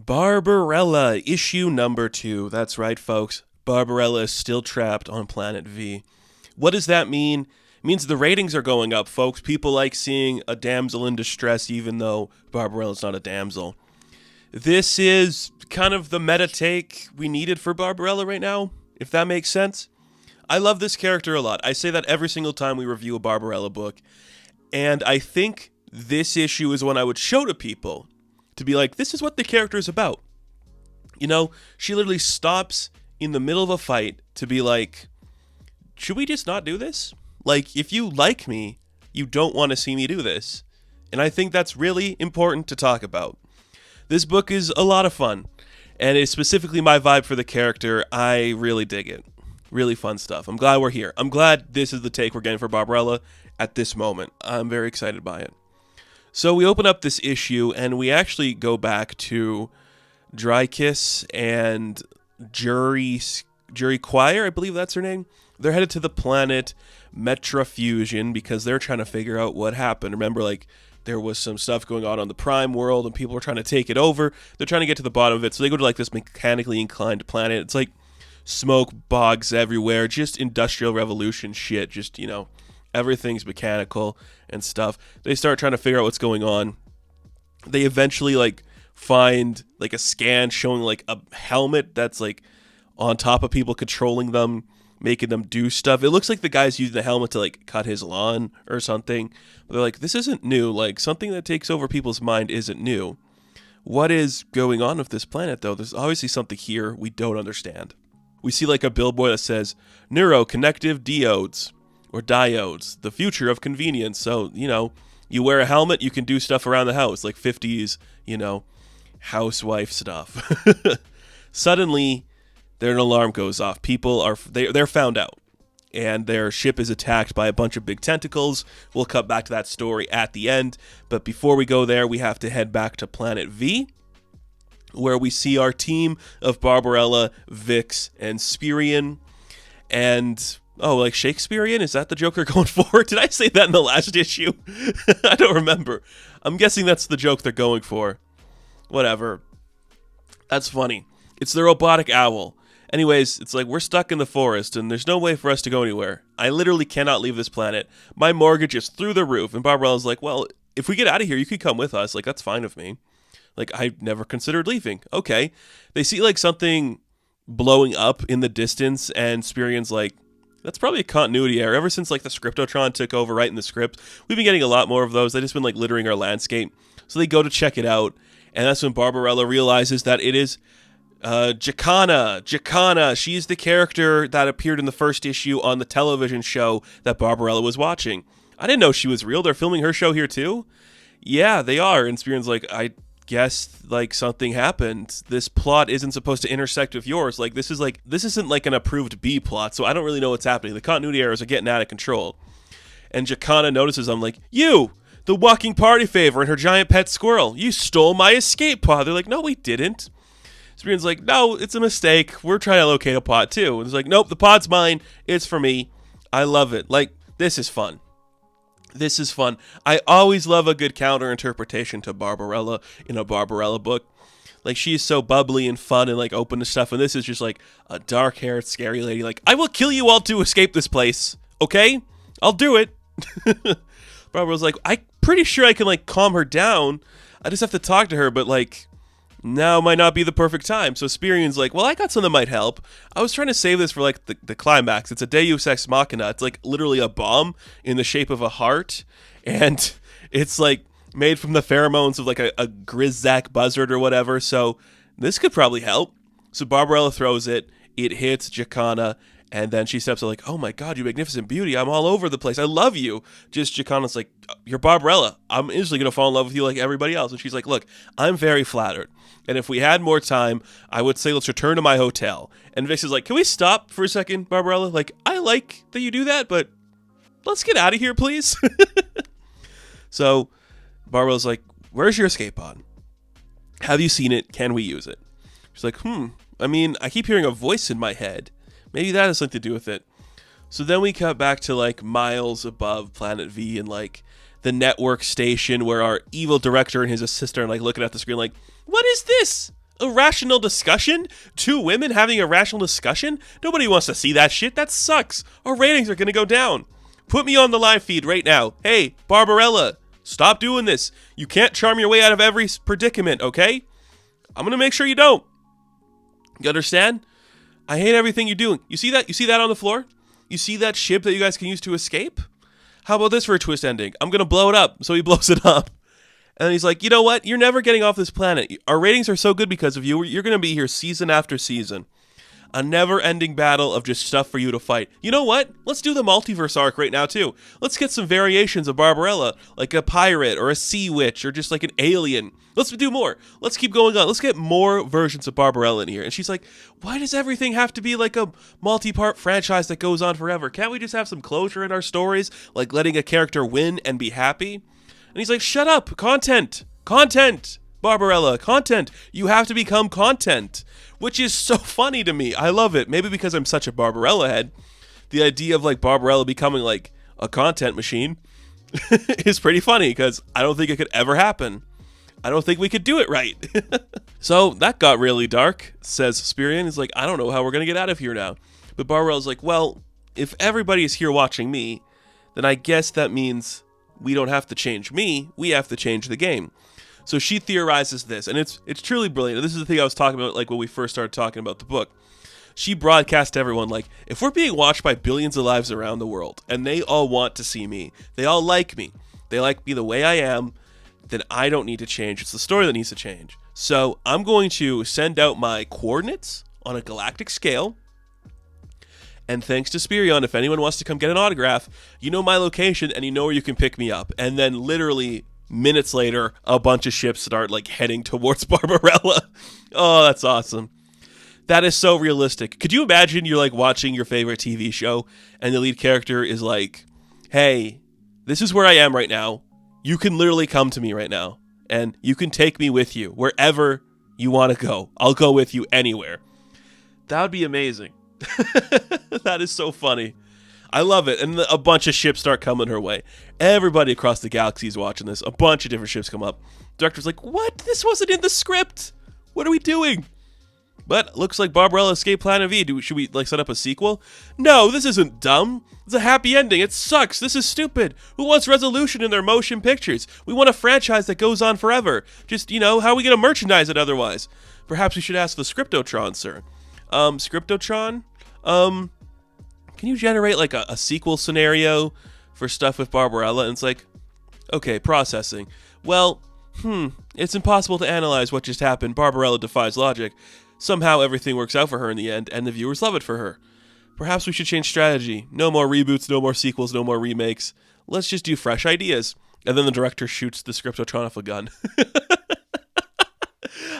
Barbarella, issue number 2. That's right, folks. Barbarella is still trapped on Planet V. What does that mean? It means the ratings are going up, folks. People like seeing a damsel in distress, even though Barbarella's not a damsel. This is kind of the meta take we needed for Barbarella right now, if that makes sense. I love this character a lot. I say that every single time we review a Barbarella book. And I think this issue is one I would show to people to be like, this is what the character is about. You know, she literally stops in the middle of a fight to be like, should we just not do this? Like, if you like me, you don't want to see me do this. And I think that's really important to talk about. This book is a lot of fun, and it's specifically my vibe for the character. I really dig it. Really fun stuff. I'm glad we're here. I'm glad this is the take we're getting for Barbarella at this moment. I'm very excited by it. So we open up this issue, and we actually go back to Drykiss and Jury Choir, I believe that's her name. They're headed to the planet Metrofusion because they're trying to figure out what happened. Remember, like, there was some stuff going on the Prime world, and people were trying to take it over. They're trying to get to the bottom of it, so they go to, like, this mechanically inclined planet. It's like smoke bogs everywhere, just industrial revolution shit, just, you know, everything's mechanical and stuff. They start trying to figure out what's going on. They eventually, like, find, like, a scan showing, like, a helmet that's, like, on top of people controlling them, making them do stuff. It looks like the guy's using the helmet to, like, cut his lawn or something. But they're like, this isn't new. Like, something that takes over people's mind isn't new. What is going on with this planet, though? There's obviously something here we don't understand. We see, like, a billboard that says, neuroconnective diodes. Or diodes, the future of convenience. So, you know, you wear a helmet, you can do stuff around the house, like 50s, you know, housewife stuff. Suddenly, an alarm goes off. People are, they're found out. And their ship is attacked by a bunch of big tentacles. We'll cut back to that story at the end. But before we go there, we have to head back to Planet V, where we see our team of Barbarella, Vix, and Spirian. And oh, like Shakespearean? Is that the joke they're going for? Did I say that in the last issue? I don't remember. I'm guessing that's the joke they're going for. Whatever. That's funny. It's the robotic owl. Anyways, it's like we're stuck in the forest and there's no way for us to go anywhere. I literally cannot leave this planet. My mortgage is through the roof. And Barbarella's like, well, if we get out of here, you could come with us. Like, that's fine with me. Like, I never considered leaving. Okay. They see, like, something blowing up in the distance, and Spirian's like, that's probably a continuity error. Ever since, like, the Scriptotron took over writing the script, we've been getting a lot more of those. They've just been, like, littering our landscape. So they go to check it out, and that's when Barbarella realizes that it is Jacana. Jacana, she's the character that appeared in the first issue on the television show that Barbarella was watching. I didn't know she was real. They're filming her show here, too? Yeah, they are. And Spirian's like, I guess, like, something happened. This plot isn't supposed to intersect with yours. Like, this isn't like an approved B plot, so I don't really know what's happening. The continuity errors are getting out of control. And Jacana notices, I'm like, you, the walking party favor and her giant pet squirrel, you stole my escape pod. They're like, no, we didn't. Spirian's like, no, it's a mistake. We're trying to locate a pod, too. And it's like, nope, the pod's mine. It's for me. I love it. Like, this is fun. This is fun. I always love a good counter interpretation to Barbarella in a Barbarella book. Like, she's so bubbly and fun and, like, open to stuff. And this is just, like, a dark-haired, scary lady. Like, I will kill you all to escape this place. Okay? I'll do it. Barbarella's like, I'm pretty sure I can, like, calm her down. I just have to talk to her, but, like, now might not be the perfect time. So Spirian's like, well, I got something that might help. I was trying to save this for, like, the climax. It's a Deus Ex Machina. It's, like, literally a bomb in the shape of a heart. And it's, like, made from the pheromones of, like, a Grizzak buzzard or whatever. So this could probably help. So Barbarella throws it. It hits Jacana. And then she steps up like, oh my God, you magnificent beauty. I'm all over the place. I love you. Just Jacana's like, you're Barbarella. I'm instantly going to fall in love with you like everybody else. And she's like, look, I'm very flattered. And if we had more time, I would say let's return to my hotel. And Vix is like, can we stop for a second, Barbarella? Like, I like that you do that, but let's get out of here, please. So Barbarella's like, where's your escape pod? Have you seen it? Can we use it? She's like, I mean, I keep hearing a voice in my head. Maybe that has something to do with it. So then we cut back to, like, miles above Planet V and, like, the network station where our evil director and his assistant are, like, looking at the screen like, what is this? A rational discussion? Two women having a rational discussion? Nobody wants to see that shit. That sucks. Our ratings are going to go down. Put me on the live feed right now. Hey, Barbarella, stop doing this. You can't charm your way out of every predicament, okay? I'm going to make sure you don't. You understand? I hate everything you're doing. You see that? You see that on the floor? You see that ship that you guys can use to escape? How about this for a twist ending? I'm going to blow it up. So he blows it up. And then he's like, you know what? You're never getting off this planet. Our ratings are so good because of you. You're going to be here season after season. A never-ending battle of just stuff for you to fight. You know what? Let's do the multiverse arc right now, too. Let's get some variations of Barbarella, like a pirate or a sea witch or just like an alien. Let's do more. Let's keep going on. Let's get more versions of Barbarella in here. And she's like, why does everything have to be like a multi-part franchise that goes on forever? Can't we just have some closure in our stories, like letting a character win and be happy? And he's like, shut up. Content. Barbarella, content. You have to become content, which is so funny to me. I love it. Maybe because I'm such a Barbarella head. The idea of like Barbarella becoming like a content machine is pretty funny because I don't think it could ever happen. I don't think we could do it right. So that got really dark, says Spirian. He's like, I don't know how we're going to get out of here now. But Barbarella's like, well, if everybody is here watching me, then I guess that means we don't have to change me, we have to change the game. So she theorizes this, and it's truly brilliant. And this is the thing I was talking about, like when we first started talking about the book. She broadcast to everyone, like, if we're being watched by billions of lives around the world, and they all want to see me, they all like me, they like me the way I am, then I don't need to change. It's the story that needs to change. So I'm going to send out my coordinates on a galactic scale. And thanks to Spirion, if anyone wants to come get an autograph, you know my location and you know where you can pick me up. And then literally minutes later, a bunch of ships start like heading towards Barbarella. Oh, that's awesome. That is so realistic. Could you imagine you're like watching your favorite TV show and the lead character is like, hey, this is where I am right now. You can literally come to me right now and you can take me with you wherever you want to go. I'll go with you anywhere. That would be amazing. That is so funny. I love it. And a bunch of ships start coming her way. Everybody across the galaxy is watching this. A bunch of different ships come up. Director's like, what? This wasn't in the script. What are we doing? But looks like Barbarella escaped Planet V. Should we like set up a sequel? No, this isn't dumb. It's a happy ending. It sucks. This is stupid. Who wants resolution in their motion pictures? We want a franchise that goes on forever. Just, you know, how are we going to merchandise it otherwise? Perhaps we should ask the Scriptotron, sir. Scriptotron? Can you generate like a sequel scenario for stuff with Barbarella? And it's like, okay, processing. Well, it's impossible to analyze what just happened. Barbarella defies logic. Somehow everything works out for her in the end, and the viewers love it for her. Perhaps we should change strategy. No more reboots, no more sequels, no more remakes. Let's just do fresh ideas. And then the director shoots the Scriptotron off a gun.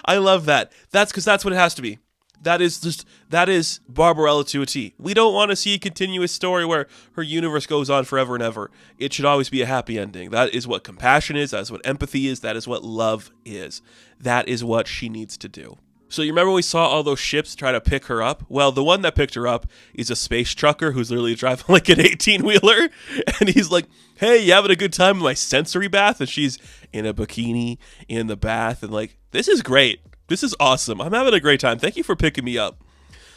I love that. That's because that's what it has to be. That is Barbarella to a T. We don't want to see a continuous story where her universe goes on forever and ever. It should always be a happy ending. That is what compassion is. That is what empathy is. That is what love is. That is what she needs to do. So you remember we saw all those ships try to pick her up? Well, the one that picked her up is a space trucker who's literally driving like an 18-wheeler. And he's like, hey, you having a good time in my sensory bath? And she's in a bikini in the bath. And like, this is great. This is awesome. I'm having a great time. Thank you for picking me up.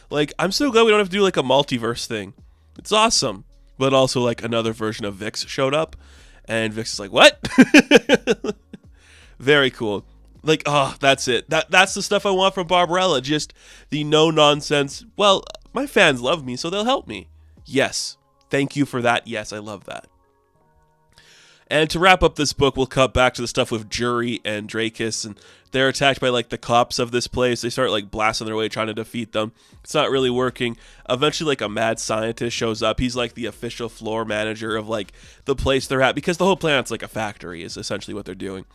Like, I'm so glad we don't have to do like a multiverse thing. It's awesome. But also like another version of Vix showed up. And Vix is like, what? Very cool. Like, oh, that's it. That's the stuff I want from Barbarella. Just the no-nonsense, well, my fans love me, so they'll help me. Yes. Thank you for that. Yes, I love that. And to wrap up this book, we'll cut back to the stuff with Jury and Drakus, and they're attacked by, like, the cops of this place. They start, like, blasting their way, trying to defeat them. It's not really working. Eventually, like, a mad scientist shows up. He's, like, the official floor manager of, like, the place they're at, because the whole planet's, like, a factory is essentially what they're doing.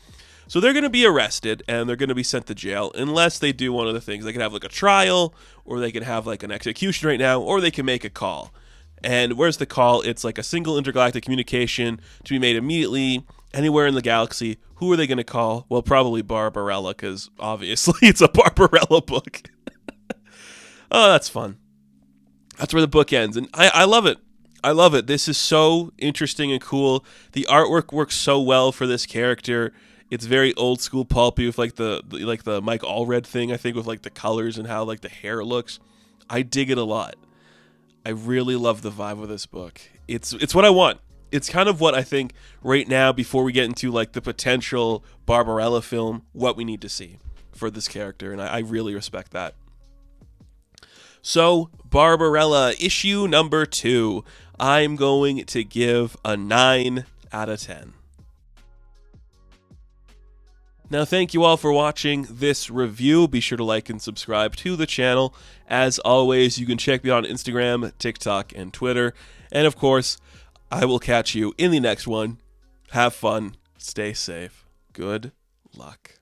So they're going to be arrested, and they're going to be sent to jail, unless they do one of the things. They can have, like, a trial, or they can have, like, an execution right now, or they can make a call. And where's the call? It's, like, a single intergalactic communication to be made immediately, anywhere in the galaxy. Who are they going to call? Well, probably Barbarella, because obviously it's a Barbarella book. Oh, that's fun. That's where the book ends, and I love it. I love it. This is so interesting and cool. The artwork works so well for this character. It's very old school pulpy with like the Mike Allred thing, I think, with like the colors and how like the hair looks. I dig it a lot. I really love the vibe of this book. It's what I want. It's kind of what I think right now, before we get into like the potential Barbarella film, what we need to see for this character, and I really respect that. So, Barbarella, issue number 2, I'm going to give a 9 out of 10. Now, thank you all for watching this review. Be sure to like and subscribe to the channel. As always, you can check me out on Instagram, TikTok, and Twitter. And of course, I will catch you in the next one. Have fun. Stay safe. Good luck.